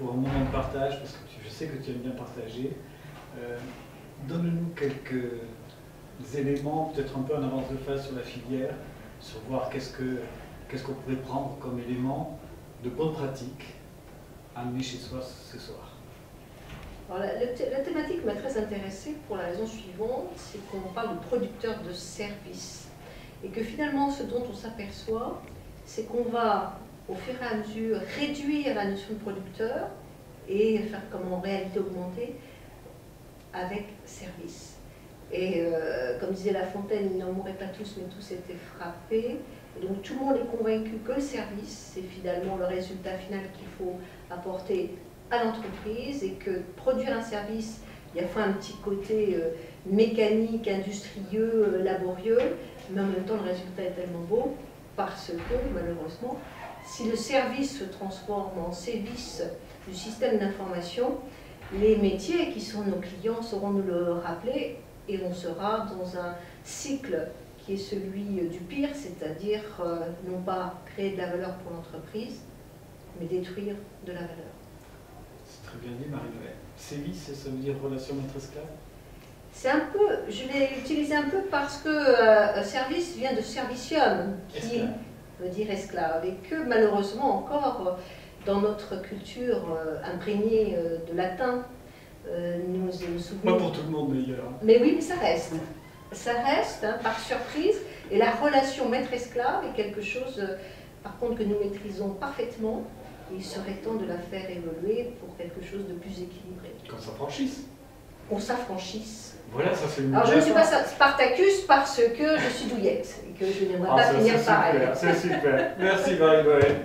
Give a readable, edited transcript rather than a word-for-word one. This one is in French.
pour un moment de partage, parce que je sais que tu aimes bien partager. Donne-nous quelques éléments, peut-être un peu en avance de phase sur la filière, sur voir qu'est-ce qu'on pourrait prendre comme élément de bonne pratique à amener chez soi ce soir. Alors, la thématique m'a très intéressée pour la raison suivante, c'est qu'on parle de producteurs de services. Et que finalement, ce dont on s'aperçoit, c'est qu'on va, au fur et à mesure, réduire la notion de producteur et faire comme en réalité augmenter avec service. Et comme disait La Fontaine, ils n'en mourraient pas tous, mais tous étaient frappés. Et donc tout le monde est convaincu que le service, c'est finalement le résultat final qu'il faut apporter à l'entreprise et que produire un service, il y a fois un petit côté mécanique, industrieux, laborieux, mais en même temps le résultat est tellement beau parce que malheureusement, si le service se transforme en sévice du système d'information, les métiers qui sont nos clients sauront nous le rappeler et on sera dans un cycle qui est celui du pire, c'est-à-dire non pas créer de la valeur pour l'entreprise, mais détruire de la valeur. C'est très bien dit, Marie-Noël. Sévice, ça veut dire relation maître-esclave? C'est un peu, je l'ai utilisé un peu parce que service vient de servicium, qui veut dire esclave, et que malheureusement encore, dans notre culture imprégnée de latin, nous souvenons... Pas pour tout le monde d'ailleurs. Mais oui, mais ça reste. Ça reste, hein, par surprise, et la relation maître-esclave est quelque chose, par contre, que nous maîtrisons parfaitement, et il serait temps de la faire évoluer pour quelque chose de plus équilibré. Qu'on s'affranchisse. Qu'on s'affranchisse. Voilà, ça c'est une... Alors je ne suis pas Spartacus parce que je suis douillette, et que je n'aimerais pas finir pareil. C'est super, merci Marie-Noël.